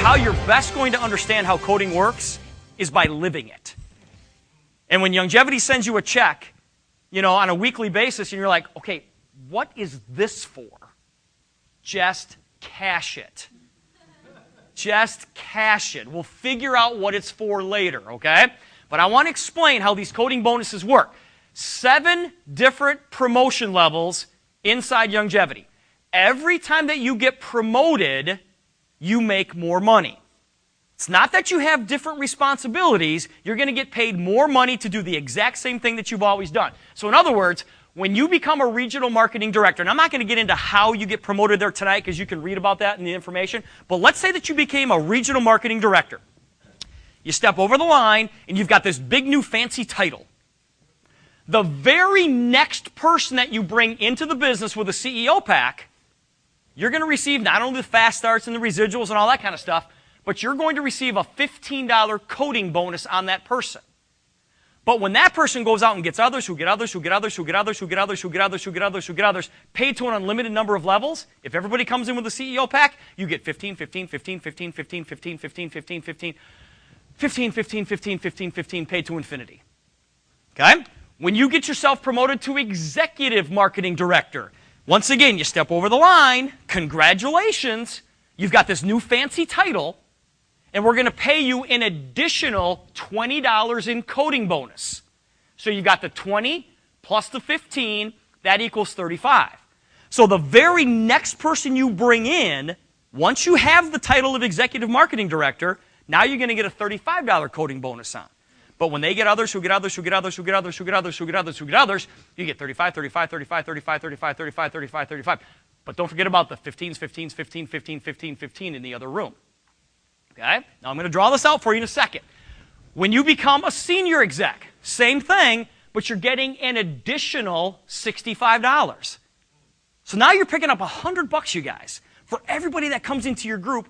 how you're best going to understand how coding works is by living it. And when Youngevity sends you a check, on a weekly basis, and you're like, okay, what is this for? Just cash it. Just cash it. We'll figure out what it's for later, okay? But I want to explain how these coding bonuses work. 7 different promotion levels inside Youngevity. Every time that you get promoted, you make more money. It's not that you have different responsibilities. You're going to get paid more money to do the exact same thing that you've always done. So in other words, when you become a regional marketing director, and I'm not going to get into how you get promoted there tonight because you can read about that in the information, but let's say that you became a regional marketing director. You step over the line, and you've got this big new fancy title. The very next person that you bring into the business with a CEO pack, you're going to receive not only the fast starts and the residuals and all that kind of stuff, but you're going to receive a $15 coding bonus on that person. But when that person goes out and gets others, who get others, who get others, who get others, who get others, who get others, who get others, who get others, paid to an unlimited number of levels, if everybody comes in with a CEO pack, you get 15, 15, 15, 15, 15, 15, 15, 15, 15, 15, 15, 15, 15, 15, paid to infinity. Okay? When you get yourself promoted to executive marketing director, once again, you step over the line, congratulations, you've got this new fancy title, and we're going to pay you an additional $20 in coding bonus. So you've got the 20 plus the 15, that equals 35. So the very next person you bring in, once you have the title of executive marketing director, now you're going to get a $35 coding bonus on. But when they get others, who get others, who get others, who get others, who get others, who get others, who get others, you get 35, 35, 35, 35, 35, 35, 35, 35. But don't forget about the 15s, 15s, 15, 15, 15, 15 in the other room. Okay? Now I'm going to draw this out for you in a second. When you become a senior exec, same thing, but you're getting an additional $65. So now you're picking up $100, you guys, for everybody that comes into your group.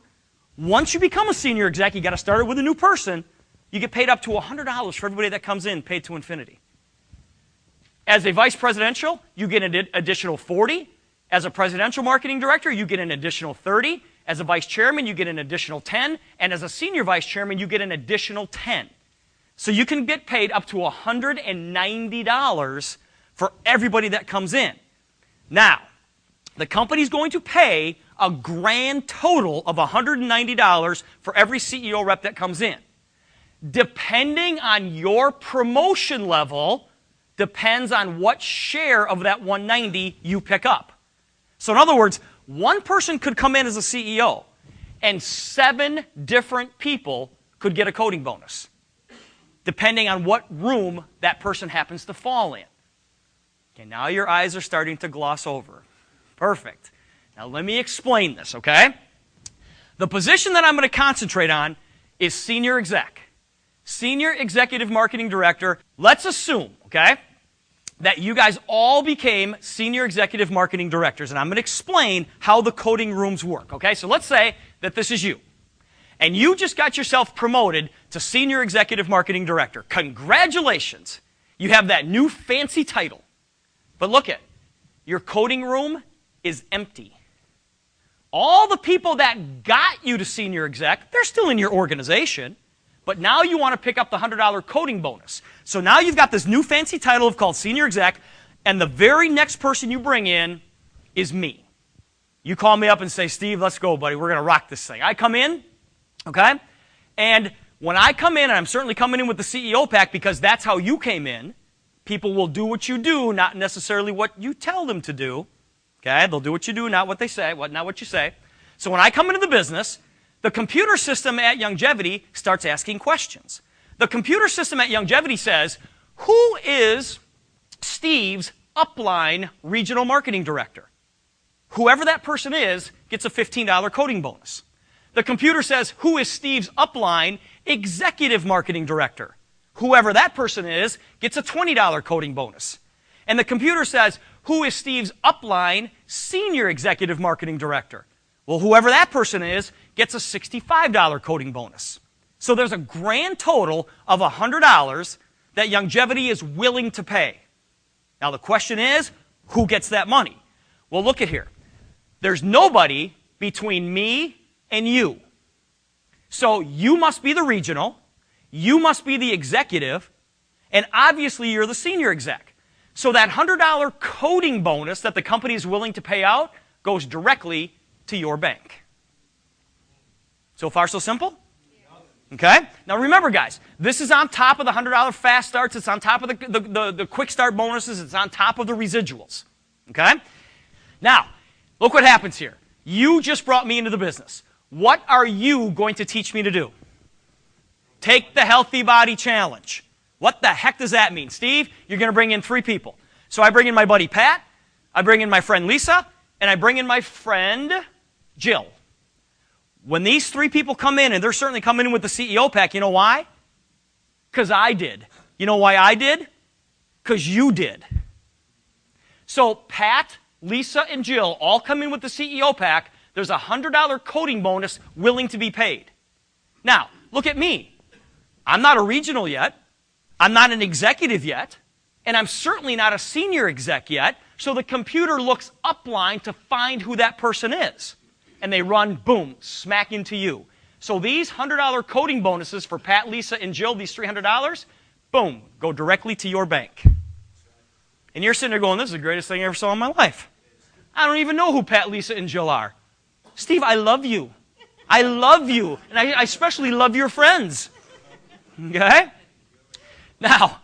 Once you become a senior exec, you got to start it with a new person. You get paid up to $100 for everybody that comes in, paid to infinity. As a vice presidential, you get an additional 40. As a presidential marketing director, you get an additional 30. As a vice chairman, you get an additional 10. And as a senior vice chairman, you get an additional 10. So you can get paid up to $190 for everybody that comes in. Now, the company's going to pay a grand total of $190 for every CEO rep that comes in. Depending on your promotion level, depends on what share of that 190 you pick up. So in other words, one person could come in as a CEO, and 7 different people could get a coding bonus, depending on what room that person happens to fall in. Okay, now your eyes are starting to gloss over. Perfect. Now let me explain this, okay? The position that I'm going to concentrate on is senior exec. Senior executive marketing director. Let's assume, okay, that you guys all became senior executive marketing directors, and I'm going to explain how the coding rooms work, okay? So let's say that this is you, and you just got yourself promoted to senior executive marketing director. Congratulations. You have that new fancy title. But look at, your coding room is empty. All the people that got you to senior exec, they're still in your organization. But now you want to pick up the $100 coding bonus. So now you've got this new fancy title called senior exec, and the very next person you bring in is me. You call me up and say, Steve, let's go, buddy. We're going to rock this thing. I come in, okay? And when I come in, and I'm certainly coming in with the CEO pack because that's how you came in, people will do what you do, not necessarily what you tell them to do. Okay? They'll do what you do, not what they say, not what you say. So when I come into the business, the computer system at Youngevity starts asking questions. The computer system at Youngevity says, who is Steve's upline regional marketing director? Whoever that person is gets a $15 coding bonus. The computer says, who is Steve's upline executive marketing director? Whoever that person is gets a $20 coding bonus. And the computer says, who is Steve's upline senior executive marketing director? Well, whoever that person is gets a $65 coding bonus. So there's a grand total of $100 that Youngevity is willing to pay. Now the question is, who gets that money? Well, look at here. There's nobody between me and you. So you must be the regional, you must be the executive, and obviously you're the senior exec. So that $100 coding bonus that the company is willing to pay out goes directly to your bank. So far, so simple? Okay? Now remember, guys, this is on top of the $100 fast starts. It's on top of the quick start bonuses. It's on top of the residuals. Okay? Now, look what happens here. You just brought me into the business. What are you going to teach me to do? Take the Healthy Body Challenge. What the heck does that mean? Steve, you're going to bring in 3 people. So I bring in my buddy Pat, I bring in my friend Lisa, and I bring in my friend Jill. When these 3 people come in, and they're certainly coming in with the CEO pack, you know why? Because I did. You know why I did? Because you did. So Pat, Lisa, and Jill all come in with the CEO pack. There's a $100 coding bonus willing to be paid. Now, look at me. I'm not a regional yet. I'm not an executive yet. And I'm certainly not a senior exec yet. So the computer looks upline to find who that person is. And they run, boom, smack into you. So these $100 coding bonuses for Pat, Lisa, and Jill, these $300, boom, go directly to your bank. And you're sitting there going, this is the greatest thing I ever saw in my life. I don't even know who Pat, Lisa, and Jill are. Steve, I love you. I love you. And I especially love your friends. Okay? Now,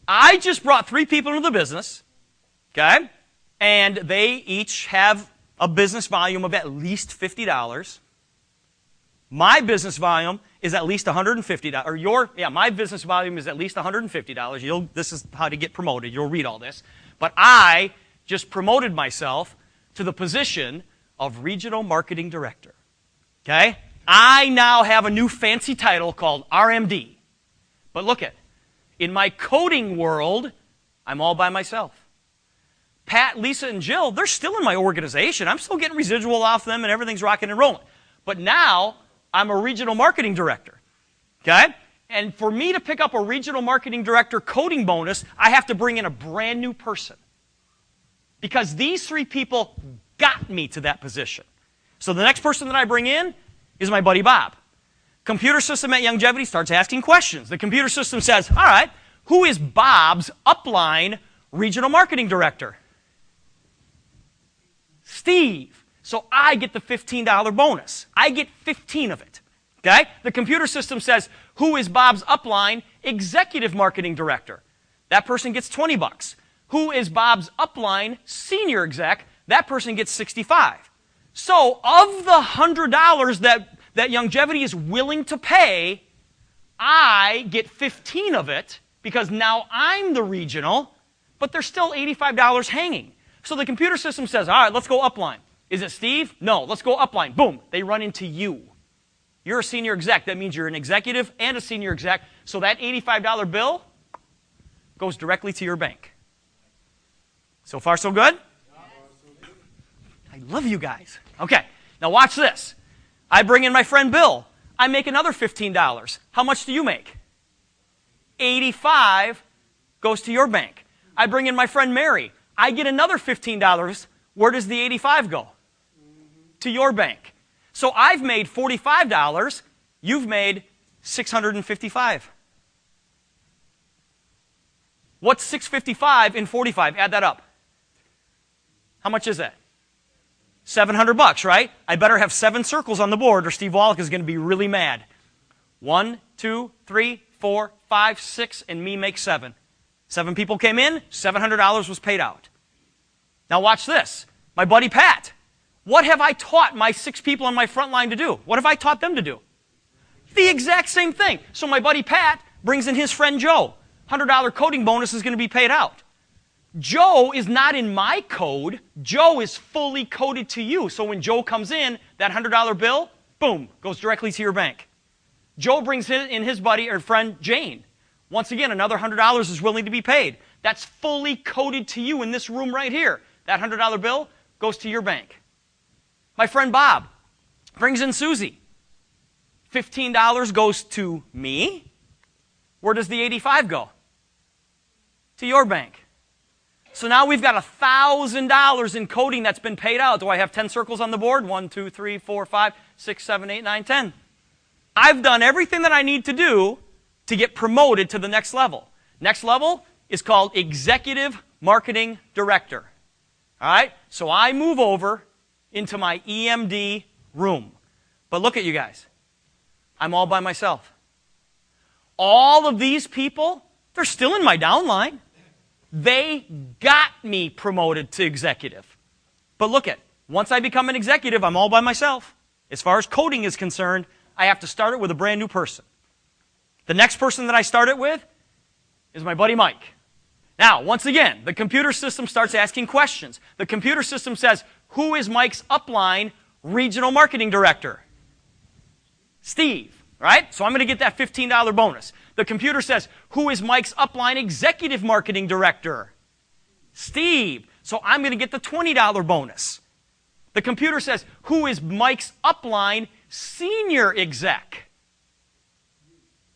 I just brought 3 people into the business. Okay? And they each have a business volume of at least $50. My business volume is at least $150. Or my business volume is at least $150. This is how to get promoted. You'll read all this. But I just promoted myself to the position of Regional Marketing Director. Okay? I now have a new fancy title called RMD. But look at, in my coding world, I'm all by myself. Pat, Lisa, and Jill, they're still in my organization. I'm still getting residual off them and everything's rocking and rolling. But now, I'm a regional marketing director. Okay? And for me to pick up a regional marketing director coding bonus, I have to bring in a brand new person. Because these 3 people got me to that position. So the next person that I bring in is my buddy Bob. Computer system at Youngevity starts asking questions. The computer system says, all right, who is Bob's upline regional marketing director? Steve. So I get the $15 bonus. I get 15 of it. Okay? The computer system says, who is Bob's upline executive marketing director? That person gets 20 bucks. Who is Bob's upline senior exec? That person gets 65. So of the $100 that Youngevity is willing to pay, I get 15 of it because now I'm the regional, but there's still $85 hanging. So the computer system says, all right, let's go upline. Is it Steve? No, let's go upline. Boom, they run into you. You're a senior exec. That means you're an executive and a senior exec. So that $85 bill goes directly to your bank. So far, so good? I love you guys. Okay, now watch this. I bring in my friend Bill. I make another $15. How much do you make? 85 goes to your bank. I bring in my friend Mary. I get another $15. Where does the 85 go? To your bank. So I've made $45. You've made $655. What's 655 in 45? Add that up. How much is that? 700 bucks, right? I better have 7 circles on the board or Steve Wallach is going to be really mad. 1, 2, 3, 4, 5, 6, and me make 7. 7 people came in, $700 was paid out. Now watch this. My buddy Pat. What have I taught my 6 people on my front line to do? What have I taught them to do? The exact same thing. So my buddy Pat brings in his friend Joe. $100 coding bonus is going to be paid out. Joe is not in my code. Joe is fully coded to you. So when Joe comes in, that $100 bill, boom, goes directly to your bank. Joe brings in his buddy or friend Jane. Once again, another $100 is willing to be paid. That's fully coded to you in this room right here. That $100 bill goes to your bank. My friend Bob brings in Susie. $15 goes to me. Where does the 85 go? To your bank. So now we've got $1,000 in coding that's been paid out. Do I have 10 circles on the board? 1, 2, 3, 4, 5, 6, 7, 8, 9, 10. I've done everything that I need to do to get promoted to the next level. Next level is called Executive Marketing Director. All right? So I move over into my EMD room. But look at you guys. I'm all by myself. All of these people, they're still in my downline. They got me promoted to executive. But look at, once I become an executive, I'm all by myself. As far as coding is concerned, I have to start it with a brand new person. The next person that I start it with is my buddy Mike. Now, once again, the computer system starts asking questions. The computer system says, who is Mike's upline regional marketing director? Steve, right? So I'm going to get that $15 bonus. The computer says, who is Mike's upline executive marketing director? Steve. So I'm going to get the $20 bonus. The computer says, who is Mike's upline senior exec?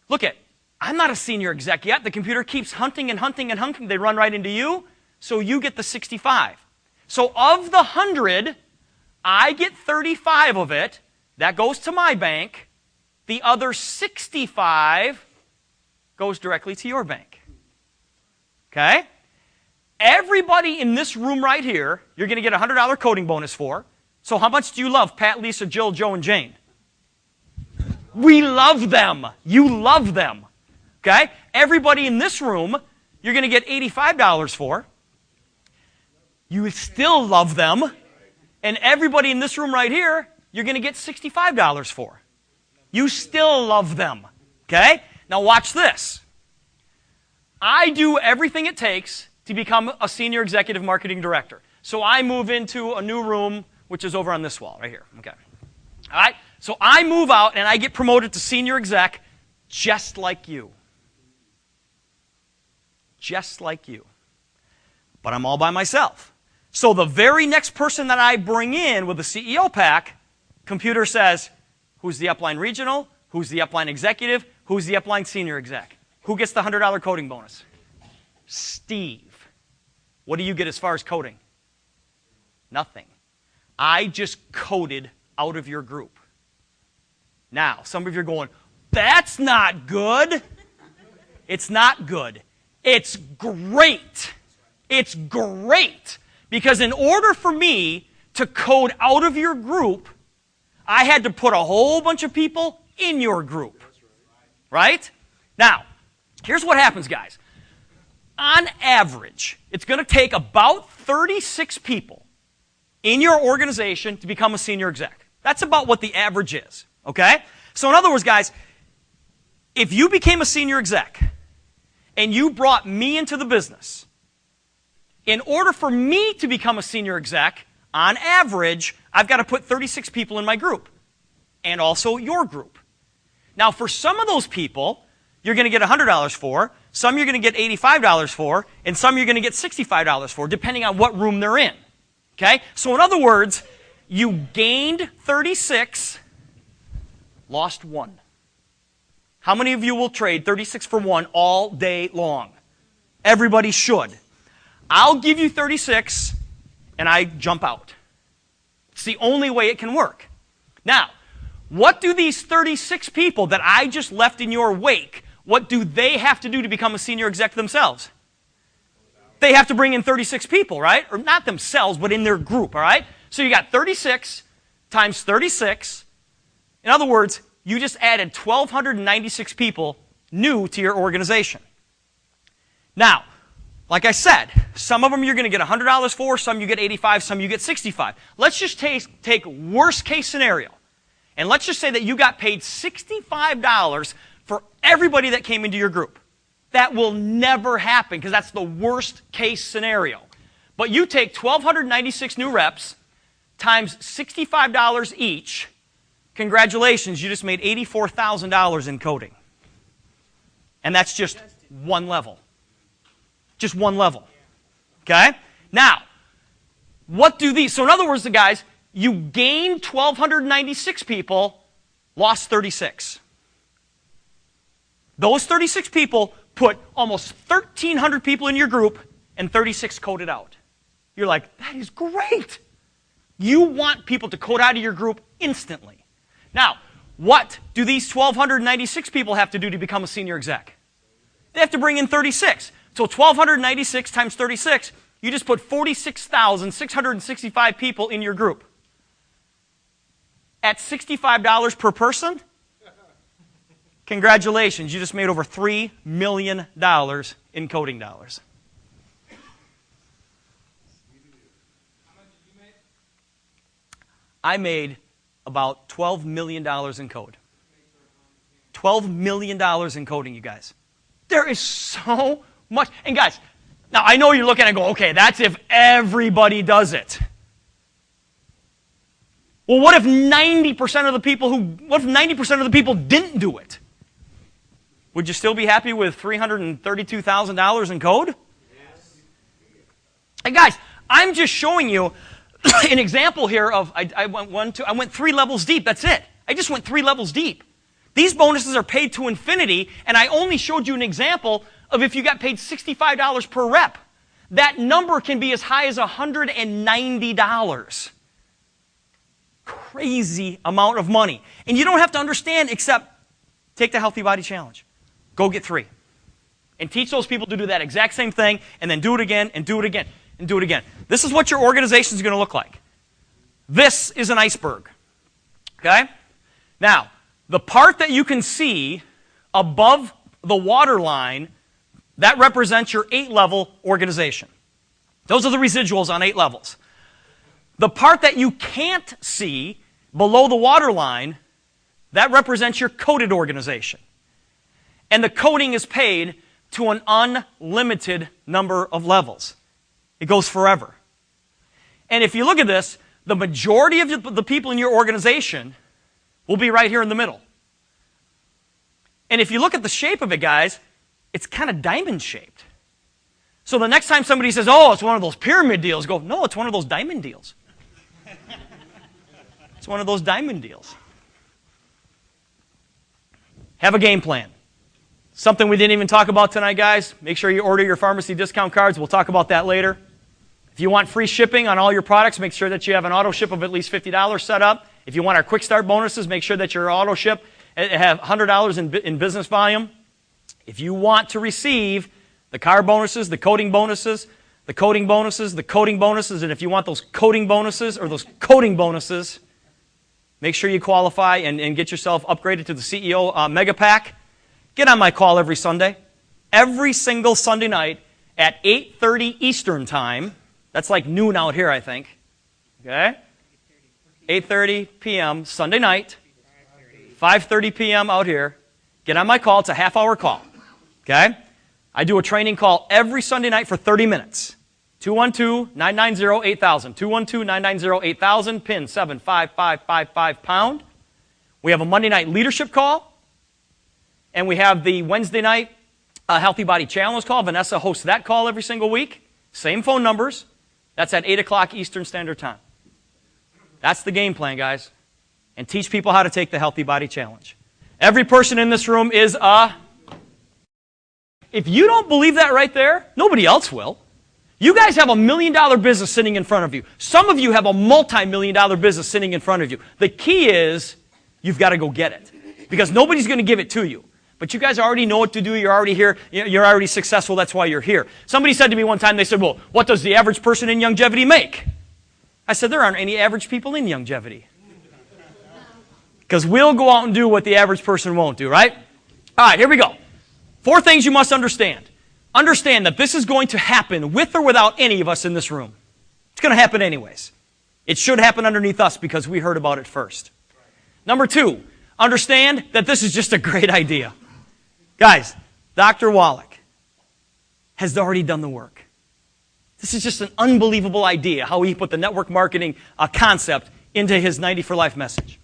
Look at, I'm not a senior exec yet. The computer keeps hunting and hunting and hunting. They run right into you, so you get the 65. So of the 100, I get 35 of it. That goes to my bank. The other 65 goes directly to your bank. Okay? Everybody in this room right here, you're going to get a $100 coding bonus for. So how much do you love Pat, Lisa, Jill, Joe, and Jane? We love them. You love them. Okay? Everybody in this room, you're going to get $85 for. You still love them. And everybody in this room right here, you're going to get $65 for. You still love them. Okay? Now watch this. I do everything it takes to become a senior executive marketing director. So I move into a new room, which is over on this wall right here. Okay. All right? So I move out and I get promoted to senior exec just like you. Just like you. But I'm all by myself. So the very next person that I bring in with the CEO pack, computer says, who's the upline regional? Who's the upline executive? Who's the upline senior exec? Who gets the $100 coding bonus? Steve. What do you get as far as coding? Nothing. I just coded out of your group. Now, some of you are going, that's not good. It's not good. It's great. It's great. Because in order for me to code out of your group, I had to put a whole bunch of people in your group. Right? Now, here's what happens, guys. On average, it's going to take about 36 people in your organization to become a senior exec. That's about what the average is. Okay? So in other words, guys, if you became a senior exec and you brought me into the business, in order for me to become a senior exec, on average, I've got to put 36 people in my group and also your group. Now, for some of those people, you're going to get $100 for, some you're going to get $85 for, and some you're going to get $65 for, depending on what room they're in. Okay? So in other words, you gained 36, lost 1. How many of you will trade 36 for 1 all day long? Everybody should. I'll give you 36, and I jump out. It's the only way it can work. Now, what do these 36 people that I just left in your wake, what do they have to do to become a senior exec themselves? They have to bring in 36 people, right? Or not themselves, but in their group, all right? So you got 36 times 36. In other words, you just added 1,296 people new to your organization. Now, like I said, some of them you're going to get $100 for, some you get 85, some you get 65. Let's just take worst case scenario. And let's just say that you got paid $65 for everybody that came into your group. That will never happen because that's the worst case scenario. But you take 1,296 new reps times $65 each. Congratulations, you just made $84,000 in coding. And that's just one level. Just one level. Okay? Now, what do these... So in other words, the guys, you gained 1,296 people, lost 36. Those 36 people put almost 1,300 people in your group and 36 coded out. You're like, that is great. You want people to code out of your group instantly. Now, What do these 1,296 people have to do to become a senior exec? They have to bring in 36. So 1,296 times 36, you just put 46,665 people in your group. At $65 per person, congratulations, you just made over $3 million in coding dollars. I made about $12 million in code. $12 million in coding, you guys. There is so much. And guys, now I know you're looking and go, okay, that's if everybody does it. Well, what if 90% of the people didn't do it? Would you still be happy with $332,000 in code? Yes. And guys, I'm just showing you an example here of I went 3 levels deep. That's it. I just went 3 levels deep. These bonuses are paid to infinity, and I only showed you an example of if you got paid $65 per rep. That number can be as high as $190. Crazy amount of money. And you don't have to understand except take the Healthy Body Challenge. Go get 3. And teach those people to do that exact same thing, and then do it again, and do it again, and do it again. This is what your organization is going to look like. This is an iceberg. Okay? Now, the part that you can see above the water line, that represents your 8-level organization. Those are the residuals on 8 levels. The part that you can't see below the water line, that represents your coded organization. And the coding is paid to an unlimited number of levels. It goes forever. And if you look at this, the majority of the people in your organization will be right here in the middle. And if you look at the shape of it, guys, it's kind of diamond shaped. So the next time somebody says, oh, it's one of those pyramid deals, go, no, it's one of those diamond deals. It's one of those diamond deals. Have a game plan. Something we didn't even talk about tonight, guys. Make sure you order your pharmacy discount cards. We'll talk about that later. If you want free shipping on all your products, make sure that you have an auto ship of at least $50 set up. If you want our quick start bonuses, make sure that your auto ship have $100 in business volume. If you want to receive the car bonuses, the coding bonuses, the coding bonuses, the coding bonuses, and if you want those coding bonuses or those coding bonuses, make sure you qualify and get yourself upgraded to the CEO Mega Pack. Get on my call every Sunday. Every single Sunday night at 8:30 Eastern Time. That's like noon out here, I think. Okay? 8:30 p.m. Sunday night. 5:30 p.m. out here. Get on my call. It's a half-hour call. Okay? I do a training call every Sunday night for 30 minutes. 212-990-8000. 212-990-8000. PIN 75555 #. We have a Monday night leadership call. And we have the Wednesday night Healthy Body Challenge call. Vanessa hosts that call every single week. Same phone numbers. That's at 8 o'clock Eastern Standard Time. That's the game plan, guys. And teach people how to take the Healthy Body Challenge. Every person in this room is a... If you don't believe that right there, nobody else will. You guys have $1 million business sitting in front of you. Some of you have a multi-million-dollar business sitting in front of you. The key is you've got to go get it. Because nobody's going to give it to you. But you guys already know what to do. You're already here. You're already successful. That's why you're here. Somebody said to me one time, they said, well, what does the average person in Youngevity make? I said, there aren't any average people in Youngevity. Because we'll go out and do what the average person won't do, right? All right, here we go. 4 things you must understand. Understand that this is going to happen with or without any of us in this room. It's going to happen anyways. It should happen underneath us because we heard about it first. Number 2, understand that this is just a great idea. Guys, Dr. Wallach has already done the work. This is just an unbelievable idea how he put the network marketing concept into his 90 for Life message.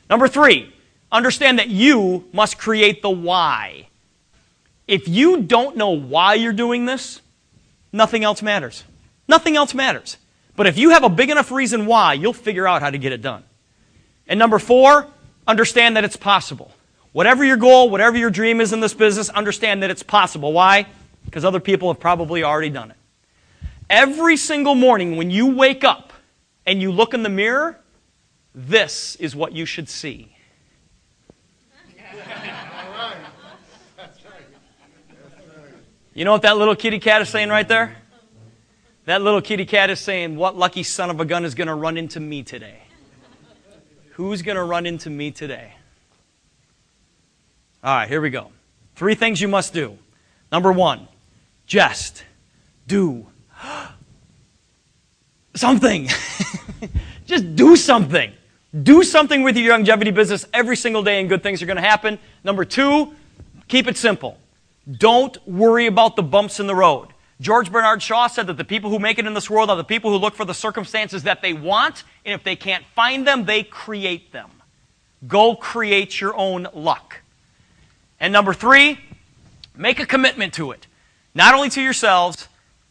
Number 3, understand that you must create the why. If you don't know why you're doing this, nothing else matters. Nothing else matters. But if you have a big enough reason why, you'll figure out how to get it done. And number 4, understand that it's possible. Whatever your goal, whatever your dream is in this business, understand that it's possible. Why? Because other people have probably already done it. Every single morning when you wake up and you look in the mirror, this is what you should see. You know what that little kitty cat is saying right there? That little kitty cat is saying, what lucky son of a gun is going to run into me today? Who's going to run into me today? All right, here we go. 3 things you must do. Number 1, just do something. Just do something. Do something with your longevity business every single day and good things are going to happen. Number 2, keep it simple. Don't worry about the bumps in the road. George Bernard Shaw said that the people who make it in this world are the people who look for the circumstances that they want, and if they can't find them, they create them. Go create your own luck. And number 3, make a commitment to it. Not only to yourselves,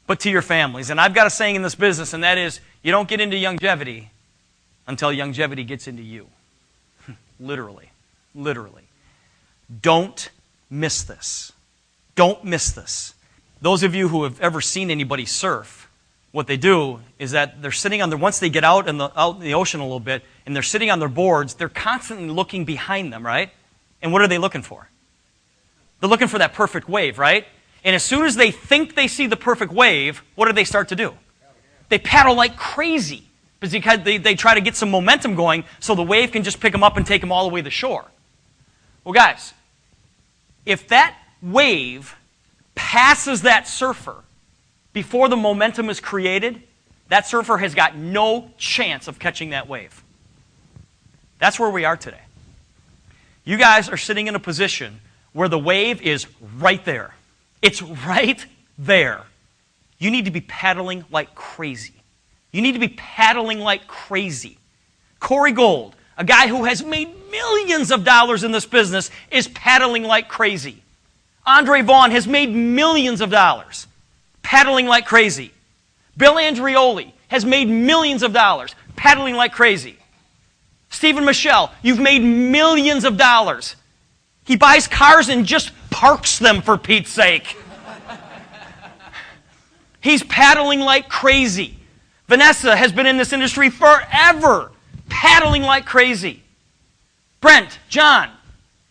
but to your families. And I've got a saying in this business, and that is, you don't get into longevity until longevity gets into you. Literally. Literally. Don't miss this. Don't miss this. Those of you who have ever seen anybody surf, what they do is that they're sitting on their, once they get out in the ocean a little bit, and they're sitting on their boards, they're constantly looking behind them, right? And what are they looking for? They're looking for that perfect wave, right? And as soon as they think they see the perfect wave, what do they start to do? They paddle like crazy because they try to get some momentum going so the wave can just pick them up and take them all the way to shore. Well, guys, if that wave passes that surfer before the momentum is created, that surfer has got no chance of catching that wave. That's where we are today. You guys are sitting in a position where the wave is right there. It's right there. You need to be paddling like crazy. You need to be paddling like crazy. Corey Gold, a guy who has made millions of dollars in this business, is paddling like crazy. Andre Vaughn has made millions of dollars, paddling like crazy. Bill Andreoli has made millions of dollars, paddling like crazy. Stephen Michelle, you've made millions of dollars. He buys cars and just parks them, for Pete's sake. He's paddling like crazy. Vanessa has been in this industry forever, paddling like crazy. Brent, John,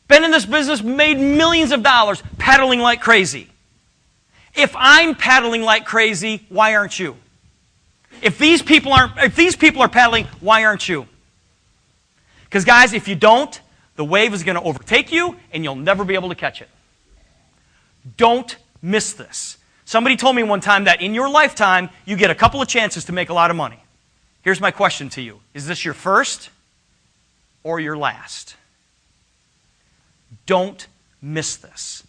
been in this business, made millions of dollars, paddling like crazy. If I'm paddling like crazy, why aren't you? If these people are paddling, why aren't you? Because guys, if you don't, the wave is going to overtake you and you'll never be able to catch it. Don't miss this. Somebody told me one time that in your lifetime, you get a couple of chances to make a lot of money. Here's my question to you. Is this your first or your last? Don't miss this.